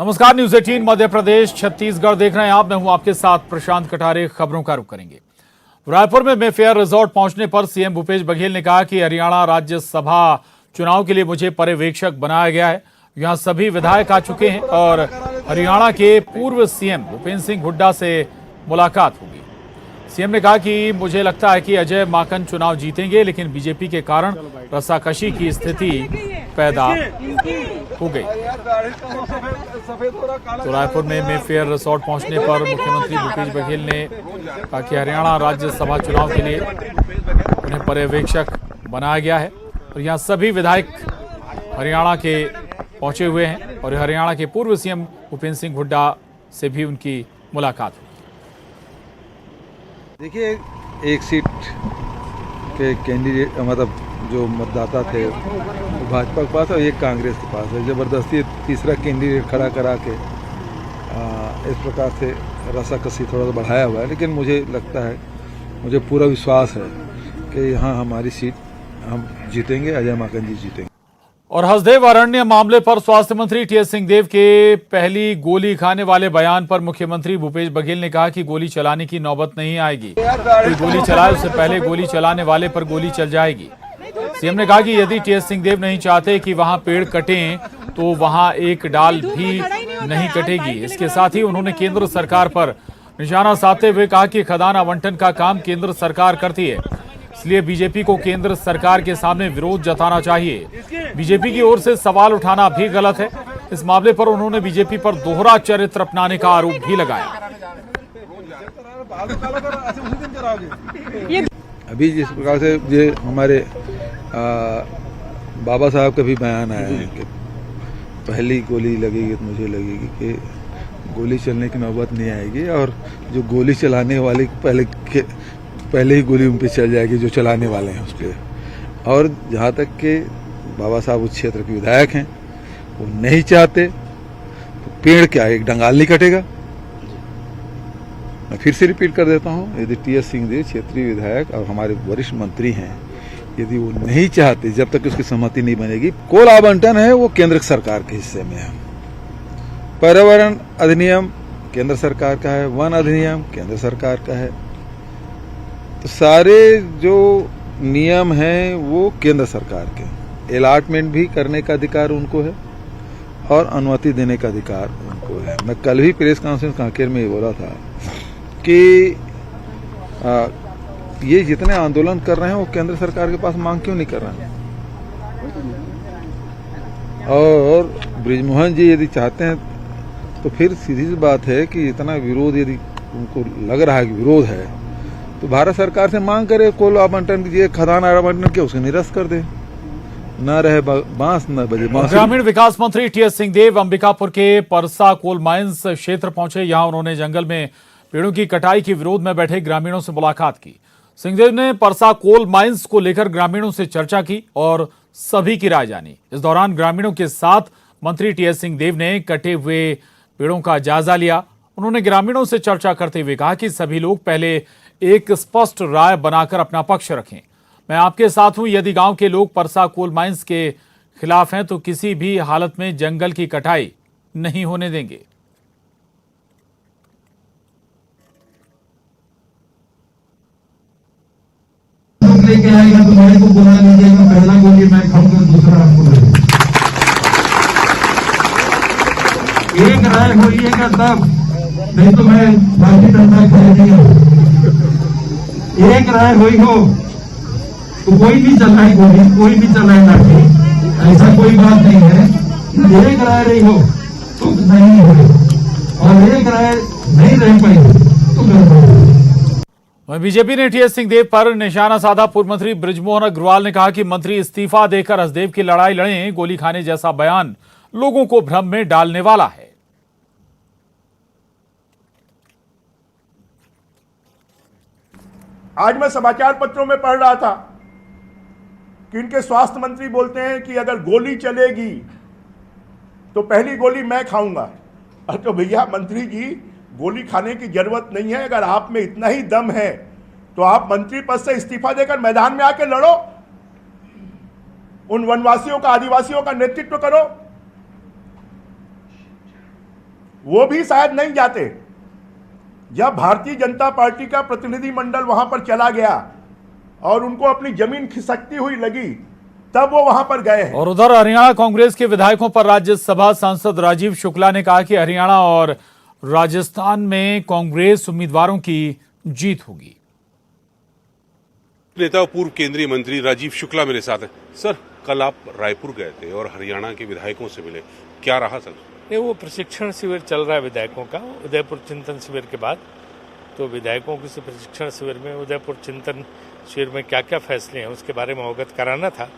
नमस्कार, न्यूज 18 मध्य प्रदेश छत्तीसगढ़ देख रहे हैं आप। मैं हूं आपके साथ प्रशांत कटारे। खबरों का रुख करेंगे। रायपुर में मेफेयर रिजॉर्ट पहुंचने पर सीएम भूपेश बघेल ने कहा कि हरियाणा राज्यसभा चुनाव के लिए मुझे पर्यवेक्षक बनाया गया है। यहां सभी विधायक आ चुके हैं और हरियाणा के पूर्व सीएम भूपेंद्र सिंह हुड्डा से मुलाकात होगी। सीएम ने कहा कि मुझे लगता है कि अजय माकन चुनाव जीतेंगे, लेकिन बीजेपी के कारण रस्साकशी की स्थिति पैदा हो गई। तो रायपुर में मेफेयर रिसोर्ट पहुंचने पर मुख्यमंत्री भूपेश बघेल ने कहा कि हरियाणा राज्यसभा चुनाव के लिए उन्हें पर्यवेक्षक बनाया गया है और यहां सभी विधायक हरियाणा के पहुंचे हुए हैं और हरियाणा के पूर्व सीएम भूपेंद्र सिंह हुड्डा से भी उनकी मुलाकात हुई। देखिए, एक सीट के कैंडिडेट मतलब जो मतदाता थे वो भाजपा के पास और एक कांग्रेस के पास है। ज़बरदस्ती तीसरा कैंडिडेट खड़ा करा के इस प्रकार से रस्साकशी थोड़ा सा बढ़ाया हुआ है, लेकिन मुझे लगता है, मुझे पूरा विश्वास है कि यहाँ हमारी सीट हम जीतेंगे, अजय माकन जी जीतेंगे। और हसदेव अरण्य मामले पर स्वास्थ्य मंत्री टीएस सिंहदेव के पहली गोली खाने वाले बयान पर मुख्यमंत्री भूपेश बघेल ने कहा कि गोली चलाने की नौबत नहीं आएगी। कोई गोली चलाए उससे पहले गोली चलाने वाले पर गोली चल जाएगी। सीएम ने कहा कि यदि टीएस सिंहदेव नहीं चाहते कि वहां पेड़ कटें तो वहां एक डाल भी नहीं कटेगी। इसके साथ ही उन्होंने केंद्र सरकार पर निशाना साधते हुए कहा कि खदान आवंटन का काम केंद्र सरकार करती है, इसलिए बीजेपी को केंद्र सरकार के सामने विरोध जताना चाहिए। बीजेपी की ओर से सवाल उठाना भी गलत है। इस मामले पर उन्होंने बीजेपी पर दोहरा चरित्र अपनाने का आरोप भी लगाया। अभी जिस प्रकार से ये हमारे बाबा साहब का भी बयान आया है कि पहली गोली लगेगी तो मुझे लगेगी कि गोली चलने की नौबत नहीं आएगी और जो गोली चलाने वाले पहले ही गोली उन पे चल जाएगी जो चलाने वाले हैं उस पर। और जहाँ तक कि बाबा साहब उस क्षेत्र के विधायक हैं, वो नहीं चाहते तो पेड़ क्या एक डंगाल नहीं कटेगा। मैं फिर से रिपीट कर देता हूँ, यदि टीएस सिंहदेव क्षेत्रीय विधायक और हमारे वरिष्ठ मंत्री हैं, यदि वो नहीं चाहते, जब तक उसकी सहमति नहीं बनेगी, कोल आवंटन है वो केंद्र सरकार के हिस्से में है। पर्यावरण अधिनियम केंद्र सरकार का है, वन अधिनियम केंद्र सरकार का है। तो सारे जो नियम हैं वो केंद्र सरकार के। अलॉटमेंट भी करने का अधिकार उनको है और अनुमति देने का अधिकार उनको है। मैं कल भी प्रेस कॉन्फ्रेंस कांकेर में ये बोला था कि ये जितने आंदोलन कर रहे हैं वो केंद्र सरकार के पास मांग क्यों नहीं कर रहे हैं। और बृजमोहन जी यदि चाहते हैं तो फिर सीधी सी बात है कि इतना विरोध यदि उनको लग रहा है कि विरोध है तो भारत सरकार से मांग करे कोल आवंटन कीजिए, खदान आवंटन के उसको निरस्त कर दे, न रहे बांस न बजे बांस। ग्रामीण विकास मंत्री टीएस सिंहदेव अंबिकापुर के परसा कोल माइंस क्षेत्र पहुंचे। यहां उन्होंने जंगल में पेड़ों की कटाई के विरोध में बैठे ग्रामीणों से मुलाकात की। सिंहदेव ने परसा कोल माइंस को लेकर ग्रामीणों से चर्चा की और सभी की राय जानी। इस दौरान ग्रामीणों के साथ मंत्री टीएस सिंहदेव ने कटे हुए पेड़ों का जायजा लिया। उन्होंने ग्रामीणों से चर्चा करते हुए कहा कि सभी लोग पहले एक स्पष्ट राय बनाकर अपना पक्ष रखें। मैं आपके साथ हूं। यदि गांव के लोग परसा कोल माइंस के खिलाफ हैं तो किसी भी हालत में जंगल की कटाई नहीं होने देंगे। लेके आएगा तो मेरे को बुला लीजिएगा, पहला गोली मैं खाऊंगा, दूसरा आपको लगेगा। एक राय होइएगा तब, नहीं तो मैं बाकी डंडा खरीदिएगा। एक राय हुई हो तो कोई भी चलाए गोली, कोई भी चलाए लाठी, ऐसा कोई बात नहीं है। एक राय नहीं हो तो नहीं हो और एक राय नहीं रह पाई तो गड़बड़। बीजेपी ने टीएस सिंहदेव पर निशाना साधा। पूर्व मंत्री बृजमोहन अग्रवाल ने कहा कि मंत्री इस्तीफा देकर हसदेव की लड़ाई लड़ें। गोली खाने जैसा बयान लोगों को भ्रम में डालने वाला है। आज मैं समाचार पत्रों में पढ़ रहा था कि इनके स्वास्थ्य मंत्री बोलते हैं कि अगर गोली चलेगी तो पहली गोली मैं खाऊंगा। तो भैया मंत्री जी, गोली खाने की जरूरत नहीं है। अगर आप में इतना ही दम है तो आप मंत्री पद से इस्तीफा देकर मैदान में आके लड़ो, उन वनवासियों का, आदिवासियों का नेतृत्व करो। वो भी शायद नहीं जाते। जब भारतीय जनता पार्टी का प्रतिनिधिमंडल वहां पर चला गया और उनको अपनी जमीन खिसकती हुई लगी, तब वो वहां पर गए हैं। और उधर हरियाणा कांग्रेस के विधायकों पर राज्यसभा सांसद राजीव शुक्ला ने कहा कि हरियाणा और राजस्थान में कांग्रेस उम्मीदवारों की जीत होगी। नेता और पूर्व केंद्रीय मंत्री राजीव शुक्ला मेरे साथ हैं। सर, कल आप रायपुर गए थे और हरियाणा के विधायकों से मिले, क्या रहा सर? नहीं, वो प्रशिक्षण शिविर चल रहा है विधायकों का उदयपुर चिंतन शिविर के बाद। तो विधायकों के प्रशिक्षण शिविर में उदयपुर चिंतन शिविर में क्या क्या फैसले हैं उसके बारे में अवगत कराना था,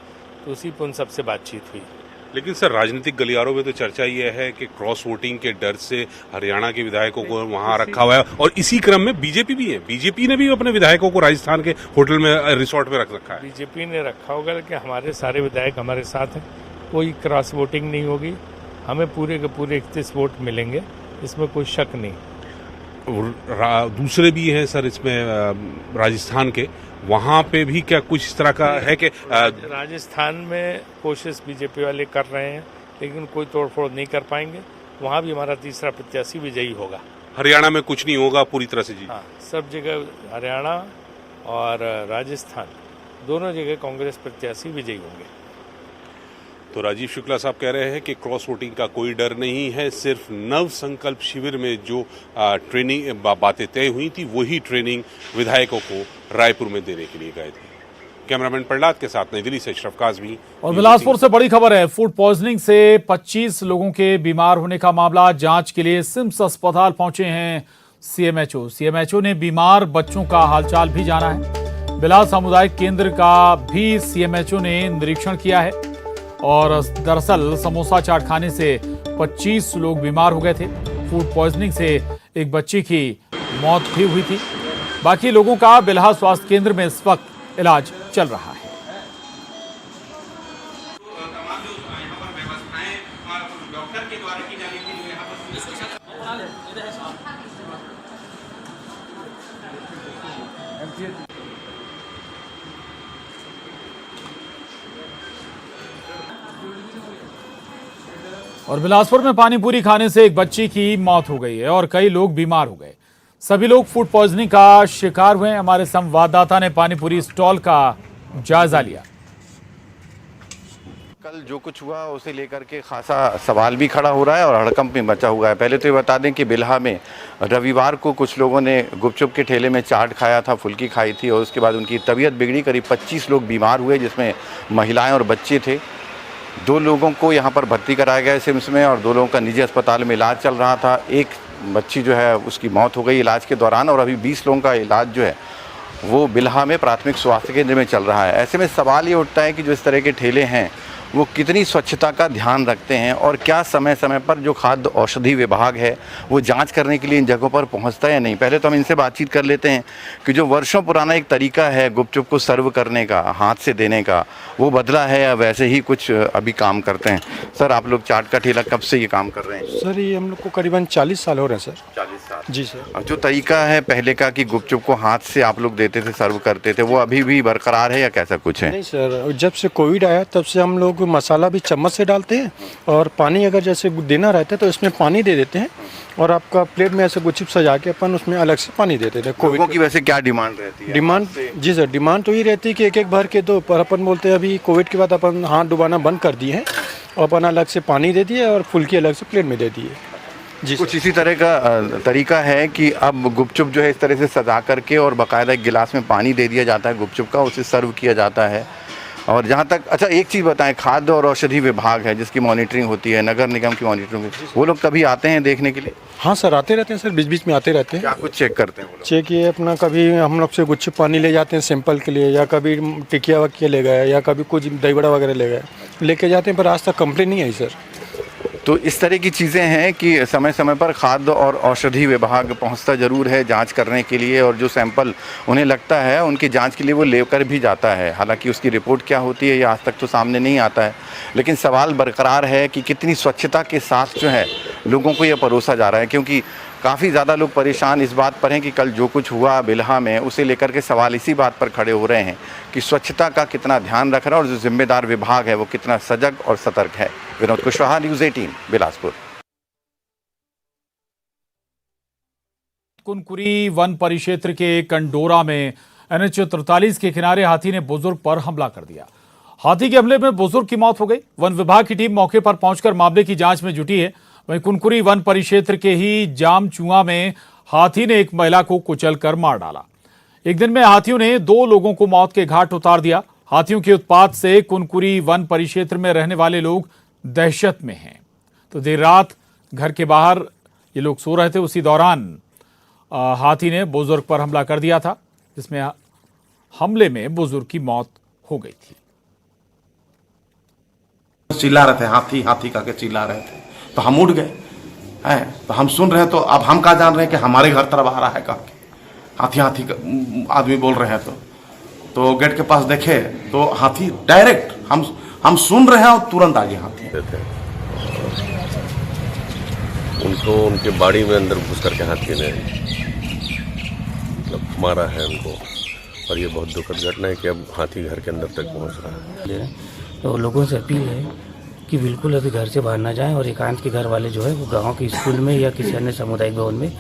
तो उसी पर उन सबसे बातचीत हुई। लेकिन सर, राजनीतिक गलियारों में तो चर्चा यह है कि क्रॉस वोटिंग के डर से हरियाणा के विधायकों को वहां रखा हुआ है, और इसी क्रम में बीजेपी भी है। बीजेपी ने भी अपने विधायकों को राजस्थान के होटल में, रिसोर्ट में रख रखा है। बीजेपी ने रखा होगा कि हमारे सारे विधायक हमारे साथ हैं, कोई क्रॉस वोटिंग नहीं होगी, हमें पूरे के पूरे 31 वोट मिलेंगे, इसमें कोई शक नहीं। दूसरे भी हैं सर इसमें राजस्थान के, वहां पे भी क्या कुछ इस तरह का है कि राजस्थान में कोशिश बीजेपी वाले कर रहे हैं, लेकिन कोई तोड़फोड़ नहीं कर पाएंगे। वहां भी हमारा तीसरा प्रत्याशी विजयी होगा। हरियाणा में कुछ नहीं होगा, पूरी तरह से जी? हाँ, सब जगह हरियाणा और राजस्थान दोनों जगह कांग्रेस प्रत्याशी विजयी होंगे। तो राजीव शुक्ला साहब कह रहे हैं कि क्रॉस वोटिंग का कोई डर नहीं है, सिर्फ नव संकल्प शिविर में जो ट्रेनिंग बातें तय हुई थी, वही ट्रेनिंग विधायकों को रायपुर में देने के लिए गए थे। कैमरामैन प्रहलाद के साथ नई दिल्ली से अशरफ काज़मी। और बिलासपुर से बड़ी खबर है, फूड पॉइजनिंग से 25 लोगों के बीमार होने का मामला। जांच के लिए सिम्स अस्पताल पहुंचे हैं सीएमएचओ। सीएमएचओ ने बीमार बच्चों का हालचाल भी जाना है। बिलास सामुदायिक केंद्र का भी सीएमएचओ ने निरीक्षण किया है। और दरअसल समोसा चाट खाने से 25 लोग बीमार हो गए थे। फूड पॉइजनिंग से एक बच्ची की मौत भी हुई थी। बाकी लोगों का बिल्हा स्वास्थ्य केंद्र में इस वक्त इलाज चल रहा है। और बिलासपुर में पानी पूरी खाने से एक बच्ची की मौत हो गई है और कई लोग बीमार हो गए। सभी लोग फूड पॉइजनिंग का शिकार हुए। हमारे संवाददाता ने पानी पूरी स्टॉल का जायजा लिया। कल जो कुछ हुआ उसे लेकर के खासा सवाल भी खड़ा हो रहा है और हड़कंप भी मचा हुआ है। पहले तो ये बता दें कि बिल्हा में रविवार को कुछ लोगों ने गुपचुप के ठेले में चाट खाया था, फुल्की खाई थी, और उसके बाद उनकी तबीयत बिगड़ी। करीब 25 लोग बीमार हुए, जिसमें महिलाएं और बच्चे थे। 2 लोगों को यहाँ पर भर्ती कराया गया सिम्स में और 2 लोगों का निजी अस्पताल में इलाज चल रहा था। एक बच्ची जो है उसकी मौत हो गई इलाज के दौरान, और अभी 20 लोगों का इलाज जो है वो बिल्हा में प्राथमिक स्वास्थ्य केंद्र में चल रहा है। ऐसे में सवाल ये उठता है कि जो इस तरह के ठेले हैं वो कितनी स्वच्छता का ध्यान रखते हैं, और क्या समय समय पर जो खाद्य औषधि विभाग है वो जांच करने के लिए इन जगहों पर पहुंचता है या नहीं। पहले तो हम इनसे बातचीत कर लेते हैं कि जो वर्षों पुराना एक तरीका है गुपचुप को सर्व करने का, हाथ से देने का, वो बदला है या वैसे ही कुछ अभी काम करते हैं। सर, आप लोग चाट का ठेला कब से ये काम कर रहे हैं? सर, ये हम लोग को करीबन 40 साल हो रहे हैं सर। 40 साल जी सर। जो तरीका है पहले का कि गुपचुप को हाथ से आप लोग देते थे, सर्व करते थे, वो अभी भी बरकरार है या कैसा कुछ है? नहीं सर, जब से कोविड आया तब से हम लोग मसाला भी चम्मच से डालते हैं, और पानी अगर जैसे देना रहता है तो इसमें पानी दे देते हैं, और आपका प्लेट में ऐसे गुपचुप सजा के अपन उसमें अलग से पानी दे देते हैं। लोगों की वैसे क्या डिमांड रहती है? डिमांड, जी सर, डिमांड तो ये रहती है कि एक भर के दो, पर अपन बोलते हैं अभी कोविड के बाद अपन हाथ डुबाना बंद कर दिए हैं, और अपन अलग से पानी दे दिए और फुल्की अलग से प्लेट में दे दिए। जी, कुछ इसी तरह का तरीका है कि अब गुपचुप जो है इस तरह से सजा करके और बाकायदा एक गिलास में पानी दे दिया जाता है गुपचुप का, उसे सर्व किया जाता है। और जहाँ तक, अच्छा एक चीज़ बताएं, खाद्य और औषधि विभाग है जिसकी मॉनिटरिंग होती है, नगर निगम की मॉनिटरिंग, वो लोग कभी आते हैं देखने के लिए? हाँ सर, आते रहते हैं सर, बीच बीच में आते रहते हैं। क्या कुछ चेक करते हैं वो लोग? चेक ये अपना, कभी हम लोग से गुच्छे पानी ले जाते हैं सैंपल के लिए, या कभी टिकिया वकिया ले गए, या कभी कुछ दही बड़ा वगैरह ले गए, लेके जाते हैं, पर आज तक कंप्लेन नहीं आई सर। तो इस तरह की चीज़ें हैं कि समय समय पर खाद्य और औषधि विभाग पहुंचता ज़रूर है जांच करने के लिए, और जो सैंपल उन्हें लगता है उनकी जांच के लिए वो लेकर भी जाता है। हालांकि उसकी रिपोर्ट क्या होती है ये आज तक तो सामने नहीं आता है, लेकिन सवाल बरकरार है कि कितनी स्वच्छता के साथ जो है लोगों को यह परोसा जा रहा है। क्योंकि काफ़ी ज़्यादा लोग परेशान इस बात पर हैं कि कल जो कुछ हुआ बिल्हा में, उसे लेकर के सवाल इसी बात पर खड़े हो रहे हैं कि स्वच्छता का कितना ध्यान रख रहा है और जो जिम्मेदार विभाग है वो कितना सजग और सतर्क है। विनोद कुशवाहा, न्यूज़ 18, बिलासपुर। कुनकुरी वन परिक्षेत्र के कंडोरा में NH 43 के किनारे हाथी ने बुजुर्ग पर हमला कर दिया। हाथी के हमले में बुजुर्ग की मौत हो गई। वन विभाग की टीम मौके पर पहुंचकर मामले की जांच में जुटी है। वहीं कुनकुरी वन परिक्षेत्र के ही जामचुआ में हाथी ने एक महिला को कुचलकर मार डाला। एक दिन में हाथियों ने 2 लोगों को मौत के घाट उतार दिया। हाथियों के उत्पात से कुनकुरी वन परिक्षेत्र में रहने वाले लोग दहशत में हैं। तो देर रात घर के बाहर ये लोग सो रहे थे, उसी दौरान हाथी ने बुजुर्ग पर हमला कर दिया था, जिसमें हमले में बुजुर्ग की मौत हो गई थी। चिल्ला रहे थे, हाथी हाथी करके चिल्ला रहे थे, तो हम उठ गए हैं। तो हम सुन रहे हैं, तो अब हम क्या जान रहे हैं कि हमारे घर तरफ आ रहा है करके हाथी हाथी आदमी बोल रहे हैं। तो गेट के पास देखे तो हाथी डायरेक्ट हम सुन रहे हैं और तुरंत आ गए हाथी। उनको उनके बाड़ी में अंदर घुस करके हाथी ने मतलब मारा है उनको, और ये बहुत दुखद घटना है कि अब हाथी घर के अंदर तक पहुंच रहा है। तो लोगों से अपील है कि बिल्कुल अभी घर से बाहर ना जाएं और एकांत के घर वाले जो है वो गाँव के स्कूल में या किसी अन्य सामुदायिक भवन में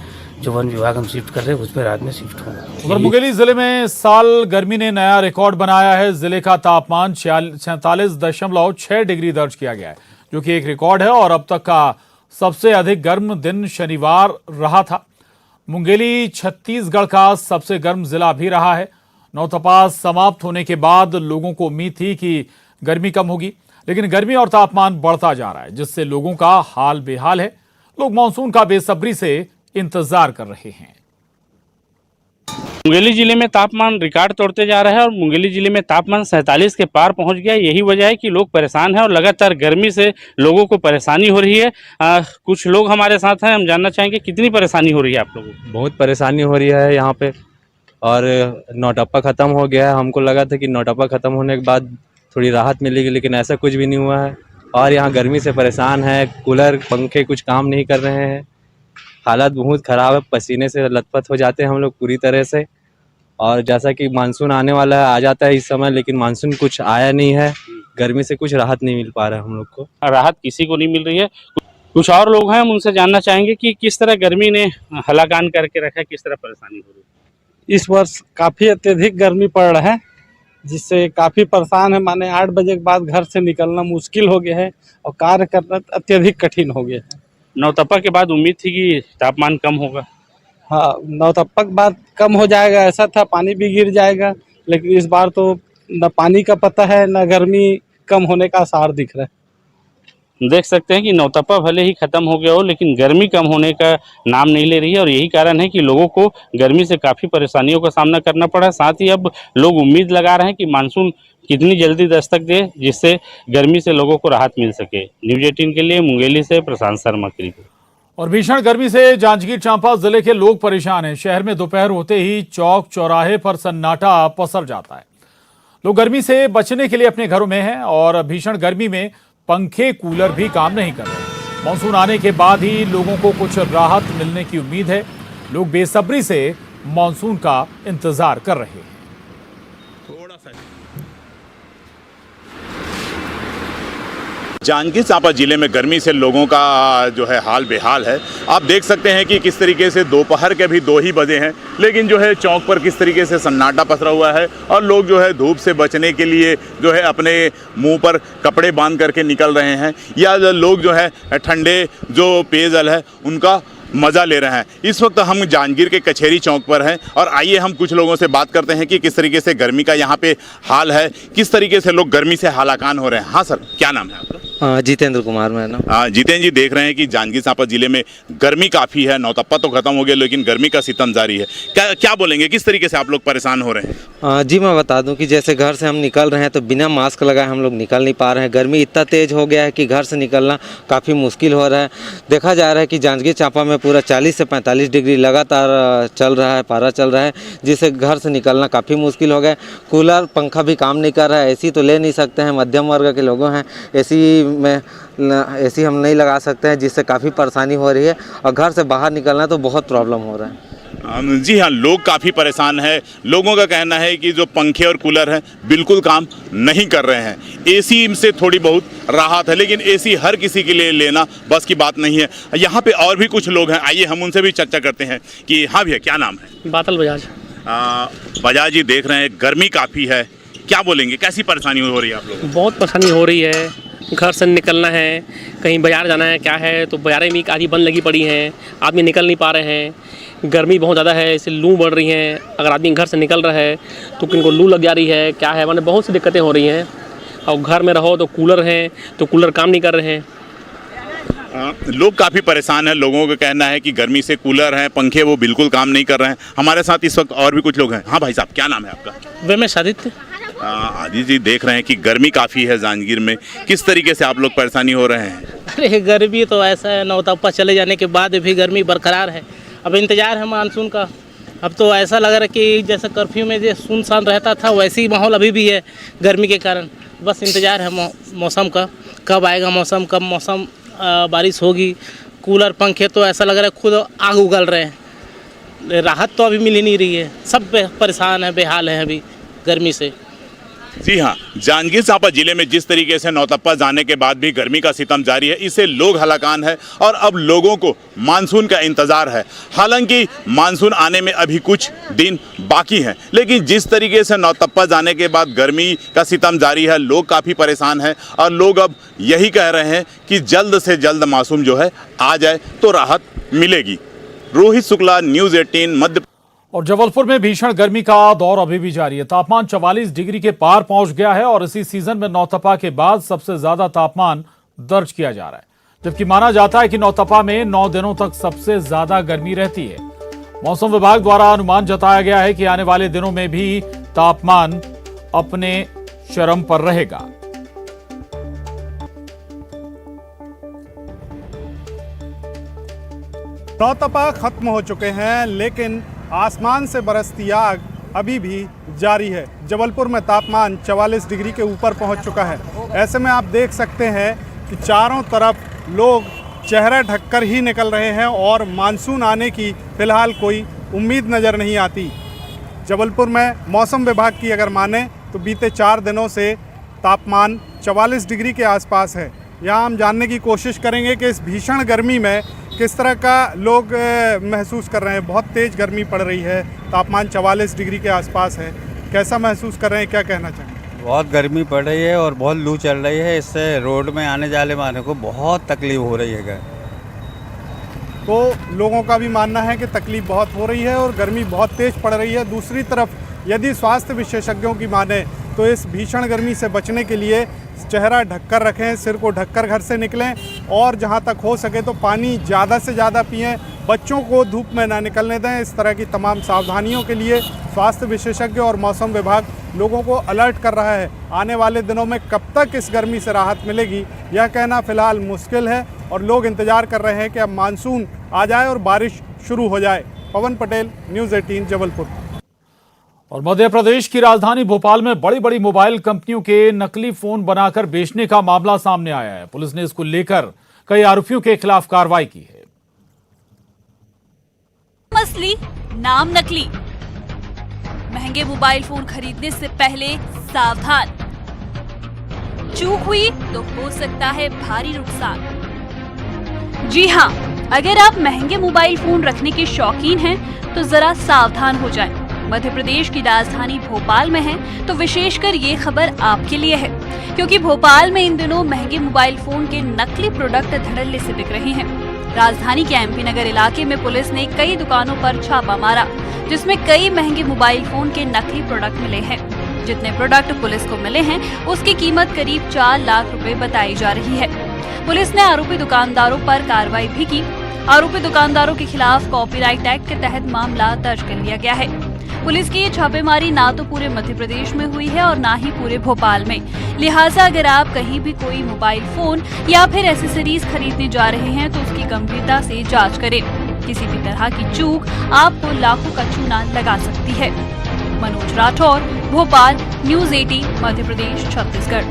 जो वन विभाग हम शिफ्ट कर रहे हैं उस पर रात में शिफ्ट हों। उधर मुंगेली जिले में इस साल गर्मी ने नया रिकॉर्ड बनाया है। जिले का तापमान 46.6 डिग्री दर्ज किया गया है, जो कि एक रिकॉर्ड है और अब तक का सबसे अधिक गर्म दिन शनिवार रहा था। मुंगेली छत्तीसगढ़ का सबसे गर्म जिला भी रहा है। नौतपा समाप्त होने के बाद लोगों को उम्मीद थी कि गर्मी कम होगी, लेकिन गर्मी और तापमान बढ़ता जा रहा है, जिससे लोगों का हाल बेहाल है। लोग मानसून का बेसब्री से इंतजार कर रहे हैं। मुंगेली जिले में तापमान रिकॉर्ड तोड़ते जा रहा है और मुंगेली जिले में तापमान 47 के पार पहुंच गया। यही वजह है कि लोग परेशान हैं और लगातार गर्मी से लोगों को परेशानी हो रही है। कुछ लोग हमारे साथ हैं, हम जानना चाहेंगे कितनी परेशानी हो रही है आप लोगों को। बहुत परेशानी हो रही है यहाँ पे, और नौटप्पा ख़त्म हो गया है। हमको लगा था कि नौटप्पा ख़त्म होने के बाद थोड़ी राहत मिलेगी, लेकिन ऐसा कुछ भी नहीं हुआ है। और यहाँ गर्मी से परेशान है, कूलर पंखे कुछ काम नहीं कर रहे हैं। हालत बहुत ख़राब है, पसीने से लथपथ हो जाते हैं हम लोग पूरी तरह से। और जैसा कि मानसून आने वाला है, आ जाता है इस समय, लेकिन मानसून कुछ आया नहीं है। गर्मी से कुछ राहत नहीं मिल पा रहा है हम लोग को। राहत किसी को नहीं मिल रही है। कुछ और लोग हैं, हम उनसे जानना चाहेंगे कि किस तरह गर्मी ने हलाकान करके रखा है, किस तरह परेशानी हो रही है। इस वर्ष काफ़ी अत्यधिक गर्मी पड़ रहा है, जिससे काफ़ी परेशान है। माने 8 बजे के बाद घर से निकलना मुश्किल हो गया है और कार्य करना अत्यधिक कठिन हो गया है। नौतपा के बाद उम्मीद थी कि तापमान कम होगा। हाँ, नौतपा के बाद कम हो जाएगा ऐसा था, पानी भी गिर जाएगा, लेकिन इस बार तो न पानी का पता है न गर्मी कम होने का आसार दिख रहा है। देख सकते हैं कि नौतपा भले ही खत्म हो गया हो, लेकिन गर्मी कम होने का नाम नहीं ले रही है और यही कारण है कि लोगों को गर्मी से काफ़ी परेशानियों का सामना करना पड़ा। साथ ही अब लोग उम्मीद लगा रहे हैं कि मानसून कितनी जल्दी दस्तक दे, जिससे गर्मी से लोगों को राहत मिल सके। न्यूज़ 18 के लिए मुंगेली से प्रशांत शर्मा की रिपोर्ट। और भीषण गर्मी से जांजगीर चांपा जिले के लोग परेशान हैं। शहर में दोपहर होते ही चौक चौराहे पर सन्नाटा पसर जाता है। लोग गर्मी से बचने के लिए अपने घरों में हैं और भीषण गर्मी में पंखे कूलर भी काम नहीं कर रहे। मानसून आने के बाद ही लोगों को कुछ राहत मिलने की उम्मीद है। लोग बेसब्री से मानसून का इंतजार कर रहे हैं। जांजगीर चांपा जिले में गर्मी से लोगों का जो है हाल बेहाल है। आप देख सकते हैं कि किस तरीके से दोपहर के भी 2 ही बजे हैं, लेकिन जो है चौक पर किस तरीके से सन्नाटा पसरा हुआ है और लोग जो है धूप से बचने के लिए जो है अपने मुंह पर कपड़े बांध करके निकल रहे हैं, या लोग जो है ठंडे जो पेयजल है उनका मज़ा ले रहे हैं। इस वक्त हम जांजगीर के कचहरी चौक पर हैं और आइए हम कुछ लोगों से बात करते हैं कि किस तरीके से गर्मी का यहाँ पे हाल है, किस तरीके से लोग गर्मी से हालाकान हो रहे हैं। हाँ सर, क्या नाम है आपका? जितेंद्र कुमार मेरा नाम। जितेंद्र जी, देख रहे हैं कि जांजगीर चांपा जिले में गर्मी काफ़ी है। नौतप्पा तो खत्म हो गया, लेकिन गर्मी का सितम जारी है। क्या बोलेंगे, किस तरीके से आप लोग परेशान हो रहे हैं? जी मैं बता दूं कि जैसे घर से हम निकल रहे हैं तो बिना मास्क लगाए हम लोग निकल नहीं पा रहे हैं। गर्मी इतना तेज़ हो गया है कि घर से निकलना काफ़ी मुश्किल हो रहा है। देखा जा रहा है कि जांजगीर चांपा में पूरा 40 से 45 डिग्री लगातार चल रहा है, पारा चल रहा है, जिससे घर से निकलना काफ़ी मुश्किल हो गया। कूलर पंखा भी काम नहीं कर रहा है। एसी तो ले नहीं सकते हैं, मध्यम वर्ग के लोगों हैं, एसी हम नहीं लगा सकते हैं, जिससे काफ़ी परेशानी हो रही है और घर से बाहर निकलना तो बहुत प्रॉब्लम हो रहा है। जी हाँ, लोग काफ़ी परेशान हैं। लोगों का कहना है कि जो पंखे और कूलर हैं बिल्कुल काम नहीं कर रहे हैं। एसी से थोड़ी बहुत राहत है, लेकिन एसी हर किसी के लिए लेना बस की बात नहीं है। यहाँ पे और भी कुछ लोग हैं, आइए हम उनसे भी चर्चा करते हैं कि हाँ भैया, क्या नाम है? बादल बजाज। बजाज जी, देख रहे हैं गर्मी काफ़ी है, क्या बोलेंगे, कैसी परेशानी हो रही है आप लोगों को? बहुत परेशानी हो रही है, घर से निकलना है, कहीं बाजार जाना है, क्या है तो बाजारें भी आधी बंद लगी पड़ी हैं, आदमी निकल नहीं पा रहे हैं। गर्मी बहुत ज़्यादा है, इससे लू बढ़ रही हैं। अगर आदमी घर से निकल रहा है तो किनको लू लग जा रही है, क्या है, माने बहुत सी दिक्कतें हो रही हैं। और घर में रहो तो कूलर हैं तो कूलर काम नहीं कर रहे हैं। लोग काफ़ी परेशान हैं। लोगों का कहना है कि गर्मी से कूलर हैं, पंखे वो बिल्कुल काम नहीं कर रहे हैं। हमारे साथ इस वक्त और भी कुछ लोग हैं। हाँ भाई साहब, क्या नाम है आपका? रमेश आदित्य। आदित्य जी, देख रहे हैं कि गर्मी काफ़ी है जांजगीर में, किस तरीके से आप लोग परेशानी हो रहे हैं? अरे गर्मी तो ऐसा है, नौतपा चले जाने के बाद भी गर्मी बरकरार है। अब इंतज़ार है मानसून का। अब तो ऐसा लग रहा है कि जैसे कर्फ्यू में जो सुनसान रहता था वैसे ही माहौल अभी भी है गर्मी के कारण। बस इंतज़ार है मौसम का, कब आएगा मौसम, कब मौसम बारिश होगी। कूलर पंखे तो ऐसा लग रहा है खुद आग उगल रहे हैं, राहत तो अभी मिल ही नहीं रही है। सब परेशान है, बेहाल है अभी गर्मी से। जी हाँ, जांजगीर चांपा जिले में जिस तरीके से नौतप्पा जाने के बाद भी गर्मी का सितम जारी है, इससे लोग हलाकान है और अब लोगों को मानसून का इंतज़ार है। हालांकि मानसून आने में अभी कुछ दिन बाकी हैं, लेकिन जिस तरीके से नौतप्पा जाने के बाद गर्मी का सितम जारी है, लोग काफ़ी परेशान हैं और लोग अब यही कह रहे हैं कि जल्द से जल्द मानसून जो है आ जाए तो राहत मिलेगी। रोहित शुक्ला, न्यूज़ 18 मध्य। और जबलपुर में भीषण गर्मी का दौर अभी भी जारी है। तापमान 44 डिग्री के पार पहुंच गया है और इसी सीजन में नौतपा के बाद सबसे ज्यादा तापमान दर्ज किया जा रहा है, जबकि माना जाता है कि नौतपा में 9 दिनों तक सबसे ज्यादा गर्मी रहती है। मौसम विभाग द्वारा अनुमान जताया गया है कि आने वाले दिनों में भी तापमान अपने चरम पर रहेगा। नौतपा खत्म हो चुके हैं, लेकिन आसमान से बरसती आग अभी भी जारी है। जबलपुर में तापमान 44 डिग्री के ऊपर पहुंच चुका है। ऐसे में आप देख सकते हैं कि चारों तरफ लोग चेहरा ढककर ही निकल रहे हैं और मानसून आने की फ़िलहाल कोई उम्मीद नज़र नहीं आती। जबलपुर में मौसम विभाग की अगर माने तो बीते 4 दिनों से तापमान 44 डिग्री के आसपास है। यहाँ हम जानने की कोशिश करेंगे कि इस भीषण गर्मी में किस तरह का लोग महसूस कर रहे हैं। बहुत तेज़ गर्मी पड़ रही है, तापमान 44 डिग्री के आसपास है। कैसा महसूस कर रहे हैं, क्या कहना चाहेंगे? बहुत गर्मी पड़ रही है और बहुत लू चल रही है, इससे रोड में आने जाने वाले को बहुत तकलीफ हो रही है। तो लोगों का भी मानना है कि तकलीफ बहुत हो रही है और गर्मी बहुत तेज़ पड़ रही है। दूसरी तरफ यदि स्वास्थ्य विशेषज्ञों की माने तो इस भीषण गर्मी से बचने के लिए चेहरा ढककर रखें, सिर को ढककर घर से निकलें और जहां तक हो सके तो पानी ज़्यादा से ज़्यादा पिएं। बच्चों को धूप में ना निकलने दें। इस तरह की तमाम सावधानियों के लिए स्वास्थ्य विशेषज्ञ और मौसम विभाग लोगों को अलर्ट कर रहा है। आने वाले दिनों में कब तक इस गर्मी से राहत मिलेगी, यह कहना फ़िलहाल मुश्किल है और लोग इंतज़ार कर रहे हैं कि अब मानसून आ जाए और बारिश शुरू हो जाए। पवन पटेल, न्यूज़ 18 जबलपुर। और मध्य प्रदेश की राजधानी भोपाल में बड़ी बड़ी मोबाइल कंपनियों के नकली फोन बनाकर बेचने का मामला सामने आया है। पुलिस ने इसको लेकर कई आरोपियों के खिलाफ कार्रवाई की है। असली नाम नकली, महंगे मोबाइल फोन खरीदने से पहले सावधान, चूक हुई तो हो सकता है भारी नुकसान। जी हां, अगर आप महंगे मोबाइल फोन रखने के शौकीन हैं तो जरा सावधान हो जाएं। मध्य प्रदेश की राजधानी भोपाल में है तो विशेषकर ये खबर आपके लिए है, क्योंकि भोपाल में इन दिनों महंगे मोबाइल फोन के नकली प्रोडक्ट धड़ल्ले से बिक रहे हैं। राजधानी के एमपी नगर इलाके में पुलिस ने कई दुकानों पर छापा मारा, जिसमें कई महंगे मोबाइल फोन के नकली प्रोडक्ट मिले हैं। जितने प्रोडक्ट पुलिस को मिले हैं उसकी कीमत करीब 4 लाख रुपए बताई जा रही है। पुलिस ने आरोपी दुकानदारों पर कार्रवाई भी की। आरोपी दुकानदारों के खिलाफ कॉपीराइट एक्ट के तहत मामला दर्ज कर लिया गया है। पुलिस की ये छापेमारी ना तो पूरे मध्य प्रदेश में हुई है और ना ही पूरे भोपाल में, लिहाजा अगर आप कहीं भी कोई मोबाइल फोन या फिर एसेसरीज खरीदने जा रहे हैं तो उसकी गंभीरता से जांच करें। किसी भी तरह की चूक आपको लाखों का चूना लगा सकती है। मनोज राठौर, भोपाल, न्यूज़ 18 मध्य प्रदेश, छत्तीसगढ़।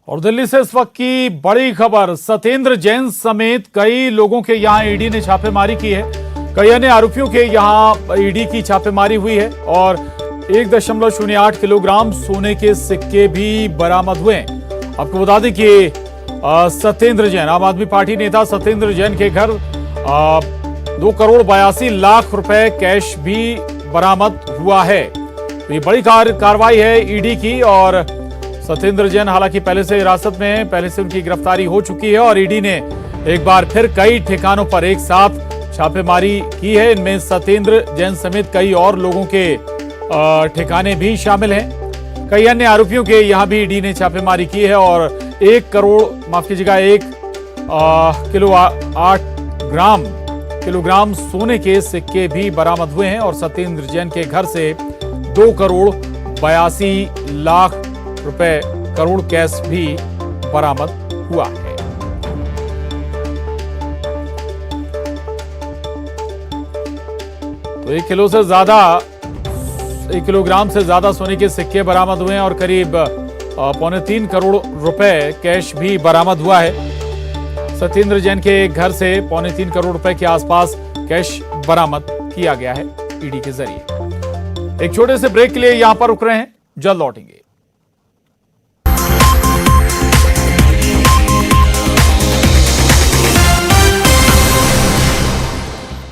और दिल्ली से इस वक्त की बड़ी खबर, सत्येंद्र जैन समेत कई लोगों के यहां ईडी ने छापेमारी की है। कई अन्य आरोपियों के यहां ईडी की छापेमारी हुई है और 1.08 किलोग्राम सोने के सिक्के भी बरामद हुए हैं। आपको बता दें कि सत्येंद्र जैन, आम आदमी पार्टी नेता सत्येंद्र जैन के घर 2,82,00,000 रुपए कैश भी बरामद हुआ है। तो ये बड़ी कार्रवाई है ईडी की और सत्येंद्र जैन हालांकि पहले से हिरासत में है, पहले से उनकी गिरफ्तारी हो चुकी है और ईडी ने एक बार फिर कई ठिकानों पर एक साथ छापेमारी की है। इनमें सत्येंद्र जैन समेत कई और लोगों के ठिकाने भी शामिल हैं। कई अन्य आरोपियों के यहां भी ईडी ने छापेमारी की है और 1 किलोग्राम सोने के सिक्के भी बरामद हुए हैं और सत्येंद्र जैन के घर से 2,82,00,000 रुपए करोड़ कैश भी बरामद हुआ है। तो 1 किलोग्राम से ज्यादा सोने के सिक्के बरामद हुए हैं और करीब 2.25 करोड़ रुपए कैश भी बरामद हुआ है। सत्येंद्र जैन के घर से 3.25 करोड़ रुपए के आसपास कैश बरामद किया गया है ईडी के जरिए। एक छोटे से ब्रेक के लिए यहां पर रुक रहे हैं, जल्द लौटेंगे।